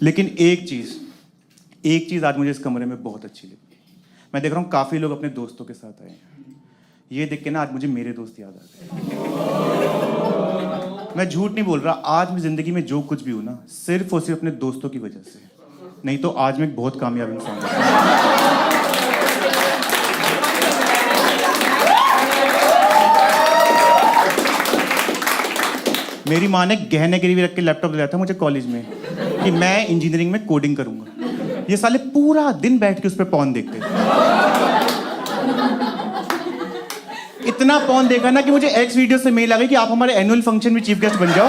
लेकिन एक चीज़ आज मुझे इस कमरे में बहुत अच्छी लगी। मैं देख रहा हूँ काफ़ी लोग अपने दोस्तों के साथ आए हैं। ये देख के ना आज मुझे मेरे दोस्त याद आ गए। मैं झूठ नहीं बोल रहा, आज मैं ज़िंदगी में जो कुछ भी हूँ ना, सिर्फ और सिर्फ अपने दोस्तों की वजह से। नहीं तो आज मैं एक बहुत कामयाब इंसान हूँ। मेरी माँ ने गहने गिरवी रख के लैपटॉप दिलाया था मुझे कॉलेज में कि मैं इंजीनियरिंग में कोडिंग करूंगा। ये साले पूरा दिन बैठ के उस पर पॉन देखते थे। इतना पॉन देखा ना कि मुझे एक्स वीडियो से मेल आ गई कि आप हमारे एनुअल फंक्शन में चीफ गेस्ट बन जाओ।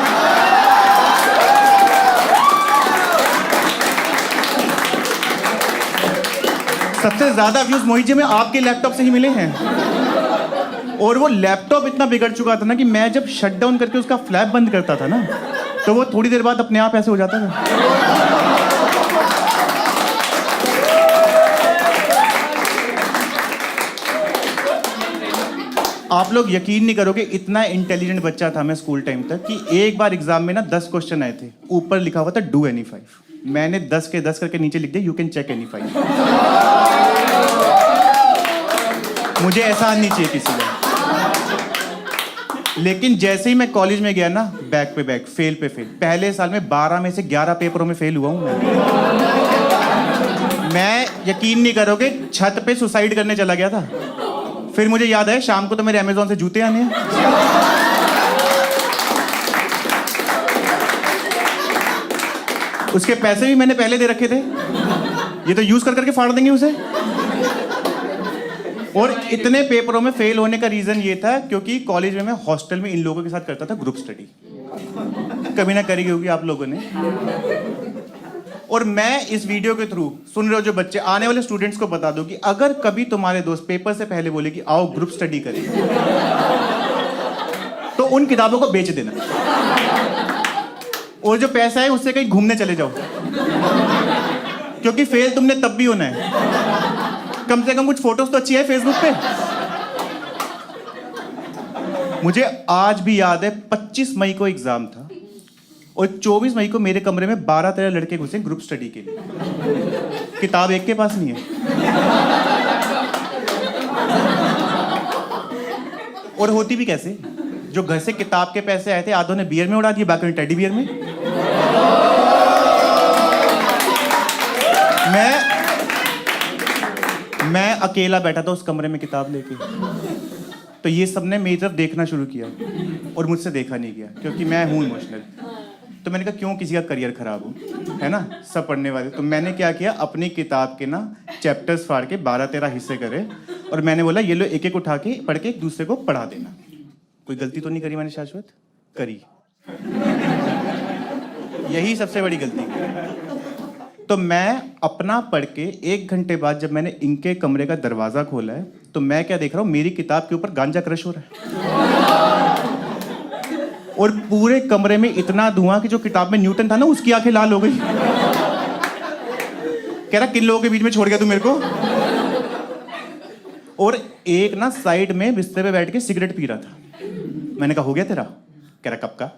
सबसे ज्यादा व्यूज मोहित जी में आपके लैपटॉप से ही मिले हैं। और वो लैपटॉप इतना बिगड़ चुका था ना कि मैं जब शटडाउन करके उसका फ्लैप बंद करता था ना, तो वो थोड़ी देर बाद अपने आप ऐसे हो जाता था। आप लोग यकीन नहीं करोगे, इतना इंटेलिजेंट बच्चा था मैं स्कूल टाइम तक कि एक बार एग्जाम में ना 10 क्वेश्चन आए थे, ऊपर लिखा हुआ था डू एनी 5। मैंने 10 के 10 करके नीचे लिख दिया यू कैन चेक एनी 5। मुझे एहसान नहीं चाहिए किसी का। लेकिन जैसे ही मैं कॉलेज में गया ना, बैक पे बैक, फेल पे फेल। पहले साल में 12 में से 11 पेपरों में फेल हुआ हूं मैं यकीन नहीं करोगे, छत पे सुसाइड करने चला गया था। फिर मुझे याद आया शाम को तो मेरे अमेज़न से जूते आने हैं। उसके पैसे भी मैंने पहले दे रखे थे, ये तो यूज कर करके फाड़ देंगे उसे। और इतने पेपरों में फेल होने का रीजन ये था क्योंकि कॉलेज में मैं हॉस्टल में इन लोगों के साथ करता था ग्रुप स्टडी। कभी ना करी होगी आप लोगों ने। और मैं इस वीडियो के थ्रू सुन रहे हो जो बच्चे, आने वाले स्टूडेंट्स को बता दो कि अगर कभी तुम्हारे दोस्त पेपर से पहले बोले कि आओ ग्रुप स्टडी करें, तो उन किताबों को बेच देना और जो पैसा है उससे कहीं घूमने चले जाओ, क्योंकि फेल तुमने तब भी होना है। कम से कम कुछ फोटोज तो अच्छी है फेसबुक पे। मुझे आज भी याद है 25 मई को एग्जाम था और 24 मई को मेरे कमरे में 12-13 लड़के घुसे ग्रुप स्टडी के लिए। किताब एक के पास नहीं है। और होती भी कैसे, जो घर से किताब के पैसे आए थे आधों ने बियर में उड़ा दिए, बाकी ने टेडी बियर में। मैं अकेला बैठा था उस कमरे में किताब लेके, तो ये सबने मेरी तरफ देखना शुरू किया और मुझसे देखा नहीं गया क्योंकि मैं हूं इमोशनल। तो मैंने कहा क्यों किसी का करियर खराब हो, है ना, सब पढ़ने वाले। तो मैंने क्या किया, अपनी किताब के ना चैप्टर्स फाड़ के 12-13 हिस्से करे और मैंने बोला ये लो एक एक उठा के पढ़ के एक दूसरे को पढ़ा देना। कोई गलती तो नहीं करी मैंने शाश्वत? करी। यही सबसे बड़ी गलती। तो मैं अपना पढ़ के 1 घंटे बाद जब मैंने इनके कमरे का दरवाजा खोला है, तो मैं क्या देख रहा हूं, मेरी किताब के ऊपर गांजा क्रश हो रहा है और पूरे कमरे में इतना धुआं कि जो किताब में न्यूटन था ना उसकी आंखें लाल हो गई। कह रहा किन लोगों के बीच में छोड़ गया तू मेरे को। और एक ना साइड में बिस्तर पे बैठ के सिगरेट पी रहा था। मैंने कहा हो गया तेरा? कह रहा कब का?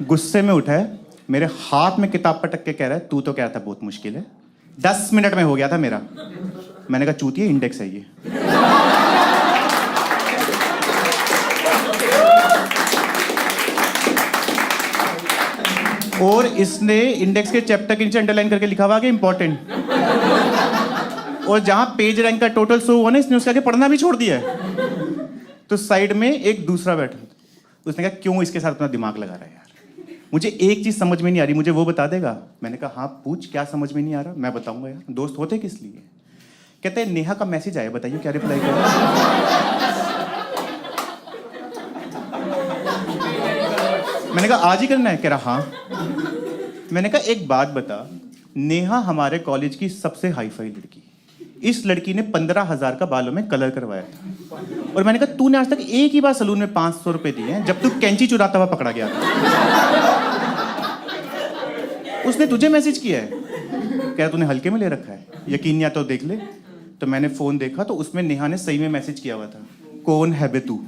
गुस्से में उठा है, मेरे हाथ में किताब पटक के कह रहा है तू तो कह रहा था बहुत मुश्किल है, 10 मिनट में हो गया था मेरा। मैंने कहा चूतिए इंडेक्स है ये। और इसने इंडेक्स के चैप्टर के नीचे अंडरलाइन करके लिखा हुआ कि इंपॉर्टेंट। और जहां पेज रैंक का टोटल शो हुआ ना, इसने उसके आगे पढ़ना भी छोड़ दिया है। तो साइड में एक दूसरा बैठा, उसने कहा क्यों इसके साथ अपना दिमाग लगा रहा है यार, मुझे एक चीज समझ में नहीं आ रही, मुझे वो बता देगा? मैंने कहा हाँ पूछ, क्या समझ में नहीं आ रहा? मैं बताऊंगा यार। दोस्त होते किस लिए? कहते हैं नेहा का मैसेज आया, बताइए क्या रिप्लाई करें। मैंने कहा आज ही करना है? कह रहा हाँ। मैंने कहा एक बात बता, नेहा हमारे कॉलेज की सबसे हाईफाई लड़की, इस लड़की ने 15,000 का बालों में कलर करवाया था। और मैंने कहा तूने आज तक एक ही बार सलून में 500 रुपए दिए हैं, जब तू कैंची चुराता हुआ पकड़ा गया था। उसने तुझे मैसेज किया है, कह रहा तूने हल्के में ले रखा है, यकीन नहीं आता तो देख ले। तो मैंने फोन देखा तो उसमें नेहा ने सही में मैसेज किया हुआ था, कौन है बे तू।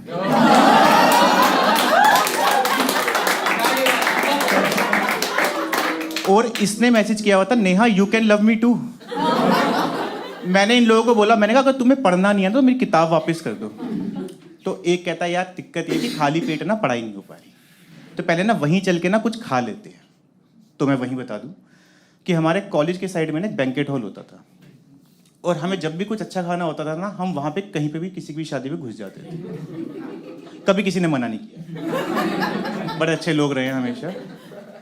और इसने मैसेज किया हुआ था, Neha you can love me too. मैंने इन लोगों को बोला, मैंने कहा अगर तुम्हें पढ़ना नहीं है तो मेरी किताब वापस कर दो। तो एक कहता है यार दिक्कत ये कि खाली पेट ना पढ़ाई नहीं हो पा रही, तो पहले ना वहीं चल के ना कुछ खा लेते हैं। तो मैं वहीं बता दूं कि हमारे कॉलेज के साइड में ना बैंकेट हॉल होता था, और हमें जब भी कुछ अच्छा खाना होता था ना, हम वहाँ पे कहीं पे भी किसी की भी शादी में घुस जाते थे। कभी किसी ने मना नहीं किया, बड़े अच्छे लोग रहे हैं हमेशा,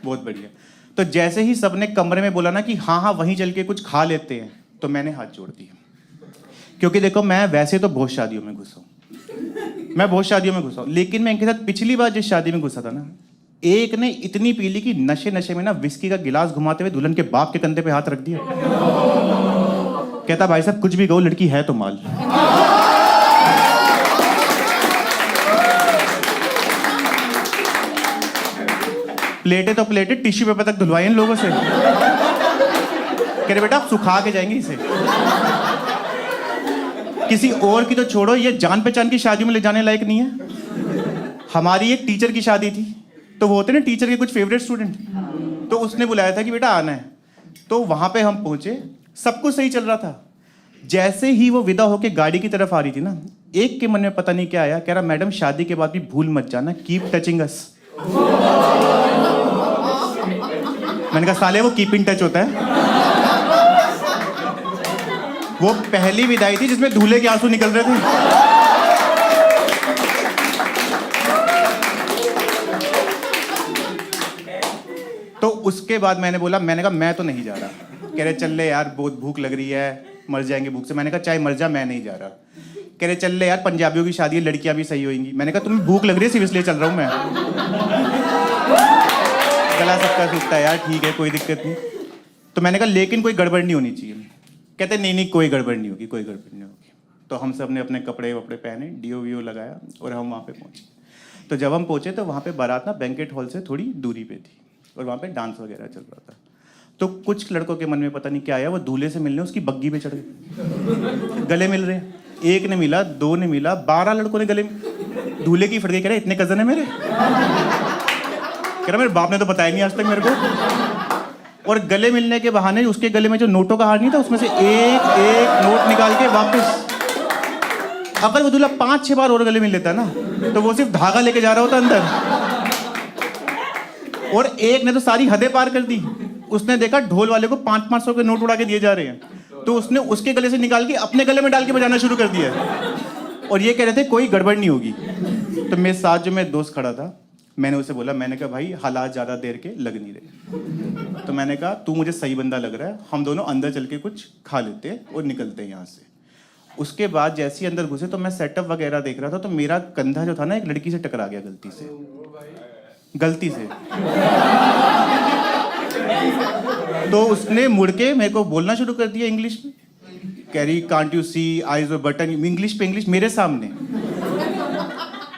बहुत बढ़िया। तो जैसे ही सबने कमरे में बोला ना कि हाँ हाँ वहीं चल के कुछ खा लेते हैं, तो मैंने हाथ जोड़ दिया। क्योंकि देखो मैं वैसे तो बहुत शादियों में घुसा हूँ, लेकिन मैं इनके साथ पिछली बार जिस शादी में घुसा था ना, एक ने इतनी पी ली कि नशे नशे में ना विस्की का गिलास घुमाते हुए दुल्हन के बाप के कंधे पे हाथ रख दिया। कहता भाई साहब कुछ भी कहो, लड़की है तो माल। प्लेटें तो प्लेटें टिश्यू पेपर तक धुलवाई इन लोगों से। कह रहे बेटा आप सुखा के जाएंगे इसे। किसी और की तो छोड़ो, ये जान पहचान की शादी में ले जाने लायक नहीं है। हमारी एक टीचर की शादी थी, तो वो होते ना टीचर के कुछ फेवरेट स्टूडेंट, तो उसने बुलाया था कि बेटा आना है। तो वहां पे हम पहुंचे, सब कुछ सही चल रहा था। जैसे ही वो विदा होके गाड़ी की तरफ आ रही थी ना, एक के मन में पता नहीं क्या आया, कह रहा मैडम शादी के बाद भी भूल मत जाना, कीप टचिंग अस। मैंने कहा साले वो कीप इन टच होता है। वो पहली विदाई थी जिसमें दूल्हे के आंसू निकल रहे थे। तो उसके बाद मैंने बोला, मैंने कहा मैं तो नहीं जा रहा। कह रहे चल ले यार बहुत भूख लग रही है, मर जाएंगे भूख से। मैंने कहा चाहे मर जा, मैं नहीं जा रहा। कह रहे चल ले यार पंजाबियों की शादी है, लड़कियां भी सही होंगी। मैंने कहा तुम्हें भूख लग रही है सिर्फ इसलिए चल रहा हूं मैं। गला सबका सूखता है यार, ठीक है कोई दिक्कत नहीं। तो मैंने कहा लेकिन कोई गड़बड़ नहीं होनी चाहिए। कहते नहीं कोई गड़बड़ नहीं होगी, कोई गड़बड़ नहीं होगी। तो हम सब ने अपने कपड़े वपड़े पहने, डीओ वीओ लगाया, और हम वहाँ पे पहुँचे। तो जब हम पहुँचे तो वहाँ पे बारात ना बैंकेट हॉल से थोड़ी दूरी पे थी, और वहाँ पे डांस वगैरह चल रहा था। तो कुछ लड़कों के मन में पता नहीं क्या आया, वो दूल्हे से मिलने उसकी बग्गी पे चढ़ गए, गले मिल रहे। एक ने मिला, दो ने मिला, 12 लड़कों ने गले। दूल्हे की फट गई, कह रहे इतने कजन है मेरे। कह रहा मेरे बाप ने तो बताया नहीं आज तक मेरे को। और गले मिलने के बहाने उसके गले में जो नोटों का हार नहीं था, उसमें से एक एक नोट निकाल के वापस। अगर वो दूल्हा 5-6 बार और गले मिल लेता ना, तो वो सिर्फ धागा लेके जा रहा होता अंदर। और एक ने तो सारी हदें पार कर दी। उसने देखा ढोल वाले को 500-500 के नोट उड़ा के दिए जा रहे हैं, तो उसने उसके गले से निकाल के अपने गले में डाल के बजाना शुरू कर दिया। और ये कह रहे थे कोई गड़बड़ नहीं होगी। तो मेरे साथ जो मेरा दोस्त खड़ा था, मैंने उसे बोला, मैंने कहा भाई हालात ज़्यादा देर के लग नहीं रहे। तो मैंने कहा तू मुझे सही बंदा लग रहा है, हम दोनों अंदर चल के कुछ खा लेते हैं और निकलते हैं यहाँ से। उसके बाद जैसे ही अंदर घुसे तो मैं सेटअप वगैरह देख रहा था, तो मेरा कंधा जो था ना एक लड़की से टकरा गया गलती से। तो उसने मुड़ के मेरे को बोलना शुरू कर दिया इंग्लिश में, कह रही कांट यू सी आईज और बटन, इंग्लिश पे इंग्लिश मेरे सामने।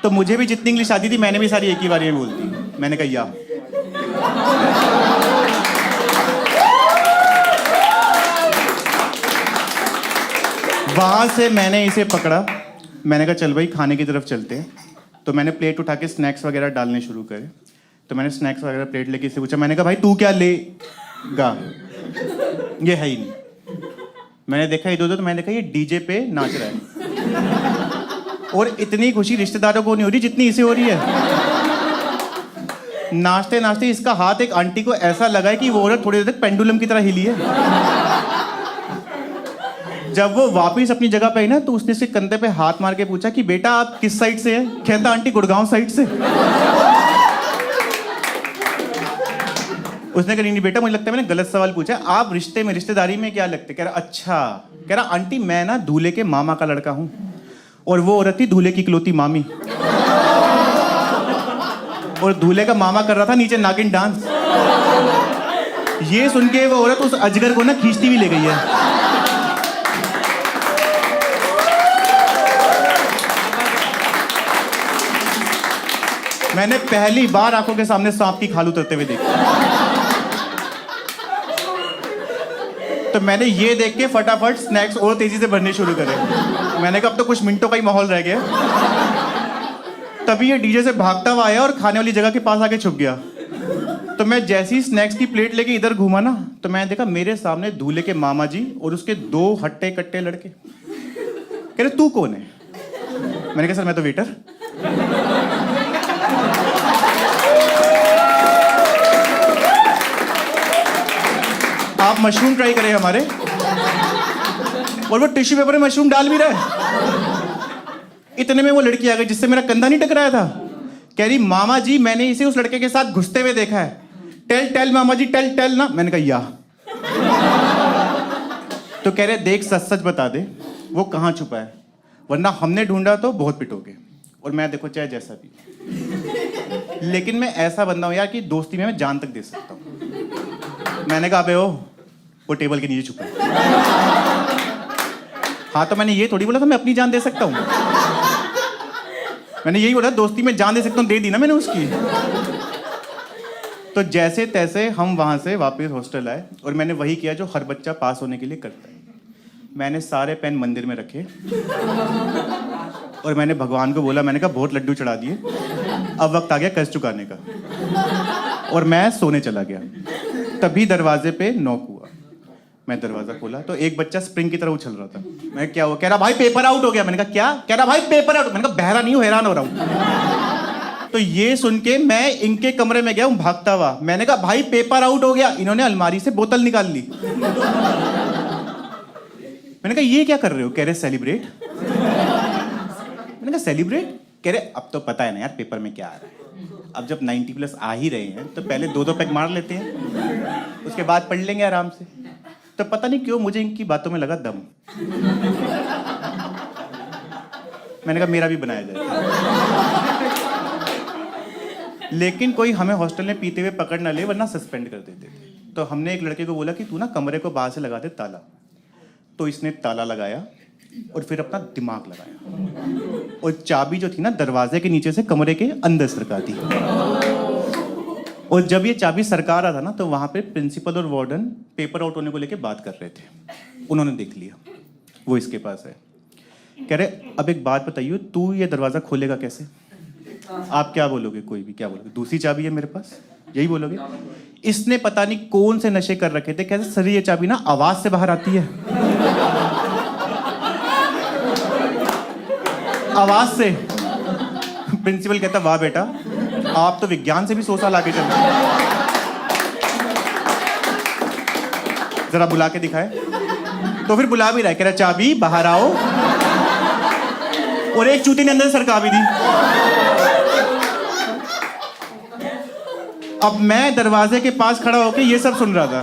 तो मुझे भी जितनी इंग्लिश आती थी मैंने भी सारी एक ही बारी में बोल दी। मैंने कहा या। वहां से मैंने इसे पकड़ा, मैंने कहा चल भाई खाने की तरफ चलते हैं। तो मैंने प्लेट उठा के स्नैक्स वगैरह डालने शुरू करे। तो मैंने स्नैक्स वगैरह प्लेट लेके इससे पूछा, मैंने कहा भाई तू क्या लेगा? ये है ही नहीं। मैंने देखा इधर उधर, तो मैंने देखा ये डीजे पे नाच रहा है। और इतनी खुशी रिश्तेदारों को नहीं हो रही जितनी इसे हो रही है। नाचते नाचते इसका हाथ एक आंटी को ऐसा लगा है कि वो औरत थोड़ी देर तक पेंडुलम की तरह हिली है। जब वो वापस अपनी जगह पे आई ना, तो उसने इसके कंधे पे हाथ मार के पूछा कि बेटा आप किस साइड से हैं? कहता आंटी गुड़गांव साइड से। उसने कहा नहीं बेटा मुझे लगता है मैंने गलत सवाल पूछा, आप रिश्ते में रिश्तेदारी में क्या लगते? कह रहा अच्छा। कह रहा आंटी मैं ना दूल्हे के मामा का लड़का हूं, और वो औरत थी दूल्हे की इकलौती मामी। और दूल्हे का मामा कर रहा था नीचे नागिन डांस। ये सुन के वो औरत उस अजगर को ना खींचती भी ले गई है। मैंने पहली बार आंखों के सामने सांप की खाल उतरते हुए देखी। तो मैंने ये देख के फटाफट स्नैक्स और तेजी से भरने शुरू करे। मैंने कहा अब तो कुछ मिनटों का ही माहौल रह गया। तभी ये डीजे से भागता हुआ आया और खाने वाली जगह के पास आके छुप गया। तो मैं जैसे ही स्नैक्स की प्लेट लेके इधर घूमा ना, तो मैं देखा मेरे सामने दूल्हे के मामा जी और उसके 2 हट्टे कट्टे लड़के। कह रहे तू कौन है? मैंने कहा सर मैं तो वेटर। आप मशरूम ट्राई करें हमारे। और वो टिश्यू पेपर में मशरूम डाल भी रहा है। इतने में वो लड़की आ गई जिससे मेरा कंधा नहीं टकराया था। कह रही मामा जी मैंने इसे उस लड़के के साथ घुसते हुए देखा है। टेल मामा जी टेल ना। मैंने कहा या। तो कह रहे देख सच सच बता दे वो कहाँ छुपा है, वरना हमने ढूंढा तो बहुत पिटोगे। और मैं देखो चाहे जैसा भी, लेकिन मैं ऐसा बंदा हूं यार कि दोस्ती में मैं जान तक दे सकता हूं। मैंने कहा बे वो टेबल के नीचे छुपा है। हाँ तो मैंने ये थोड़ी बोला था मैं अपनी जान दे सकता हूं। मैंने यही बोला दोस्ती में जान दे सकता हूं, दे दी ना मैंने उसकी। तो जैसे तैसे हम वहां से वापस हॉस्टल आए और मैंने वही किया जो हर बच्चा पास होने के लिए करता है। मैंने सारे पेन मंदिर में रखे और मैंने भगवान को बोला, मैंने कहा बहुत लड्डू चढ़ा दिए, अब वक्त आ गया कर्ज चुकाने का। और मैं सोने चला गया। तभी दरवाजे पे नॉक हुआ। मैं दरवाजा खोला तो एक बच्चा स्प्रिंग की तरह उछल रहा था। मैं क्या हुआ? कह रहा भाई पेपर आउट हो गया। मैंने कहा क्या? कह रहा भाई पेपर आउट। मैंने कहा बहरा नहीं हूं, हैरान हो रहा हूं। तो ये सुन के मैं इनके कमरे में गया हूं भागता हुआ। मैंने कहा भाई पेपर आउट हो गया। इन्होंने अलमारी से बोतल निकाल ली। मैंने कहा ये क्या कर रहे हो? कह रहे सेलिब्रेट। मैंने कहा सेलिब्रेट? कह रहे अब तो पता है ना यार पेपर में क्या आ रहा है, अब जब 90+ आ ही रहे हैं तो पहले 2-2 पैक मार लेते हैं, उसके बाद पढ़ लेंगे आराम से। तो पता नहीं क्यों मुझे इनकी बातों में लगा दम। मैंने कहा मेरा भी बनाया जाए। लेकिन कोई हमें हॉस्टल में पीते हुए पकड़ ना ले वरना सस्पेंड कर देते थे। तो हमने एक लड़के को बोला कि तू ना कमरे को बाहर से लगा दे ताला। तो इसने ताला लगाया और फिर अपना दिमाग लगाया और चाबी जो थी ना दरवाजे के नीचे से कमरे के अंदर सरका दी। और जब ये चाबी सरका रहा था ना तो वहां पे प्रिंसिपल और वार्डन पेपर आउट होने को लेके बात कर रहे थे। उन्होंने देख लिया, वो इसके पास है। कह रहे अब एक बात बताइए, तू ये दरवाजा खोलेगा कैसे? आप क्या बोलोगे? कोई भी क्या बोलोगे? दूसरी चाबी है मेरे पास, यही बोलोगे? इसने पता नहीं कौन से नशे कर रखे थे। कैसे सर ये चाबी ना आवाज से बाहर आती है, आवाज से। प्रिंसिपल कहता वाह बेटा आप तो विज्ञान से भी 100 साल आगे चल रहे। जरा बुला के दिखाए। तो फिर बुला भी रहा है, कह रहा चाबी बाहर आओ। और एक चूती ने अंदर सरका भी दी। अब मैं दरवाजे के पास खड़ा होकर ये सब सुन रहा था।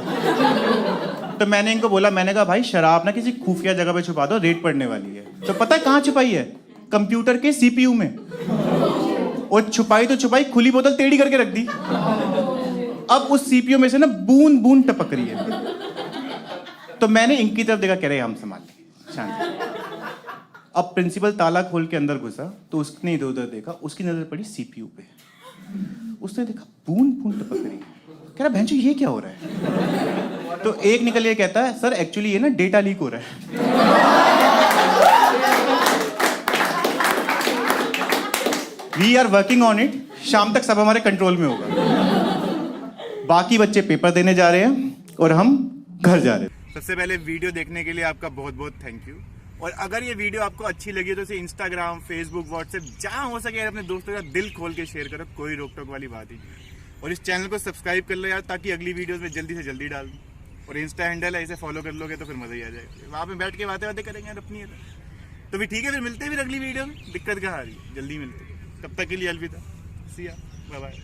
तो मैंने इनको बोला, मैंने कहा भाई शराब ना किसी खुफिया जगह पे छुपा दो, रेड पड़ने वाली है। तो पता है कहाँ छुपाई है? कंप्यूटर के CPU में। और छुपाई तो छुपाई, खुली बोतल टेढ़ी करके रख दी। अब उस CPU में से ना बूंद बूंद टपक रही है। तो मैंने इनकी तरफ देखा, कह रहे हम संभाल लेंगे, शांति। अब प्रिंसिपल ताला खोल के अंदर घुसा तो उसने इधर उधर देखा, उसकी नजर पड़ी CPU पे। उसने देखा बूंद बूंद टपक रही है। कह रहा बहनचोद ये क्या हो रहा है? तो एक निकल ये कहता है सर एक्चुअली ये ना डेटा लीक हो रहा है। We are working on it, शाम तक सब हमारे कंट्रोल में होगा। बाकी बच्चे पेपर देने जा रहे हैं और हम घर जा रहे हैं। सबसे पहले वीडियो देखने के लिए आपका बहुत बहुत थैंक यू। और अगर ये वीडियो आपको अच्छी लगी तो इसे इंस्टाग्राम, फेसबुक, व्हाट्सएप जहां हो सके अपने दोस्तों का दिल खोल के शेयर करो, कोई रोक टोक वाली बात ही नहीं। और इस चैनल को सब्सक्राइब कर लो यार, ताकि अगली वीडियोस में जल्दी से जल्दी डाल दूं। और इंस्टा हैंडल है, इसे फॉलो कर लोगे तो फिर मजा ही आ जाएगा। वहाँ पे बैठ के बातें करेंगे यार अपनी। तो भी ठीक है, फिर मिलते हैं फिर अगली वीडियो में। दिक्कत कहाँ आ रही है, जल्दी मिलते हैं। तब तक के लिए अलविदा, सी या, बाय बाय।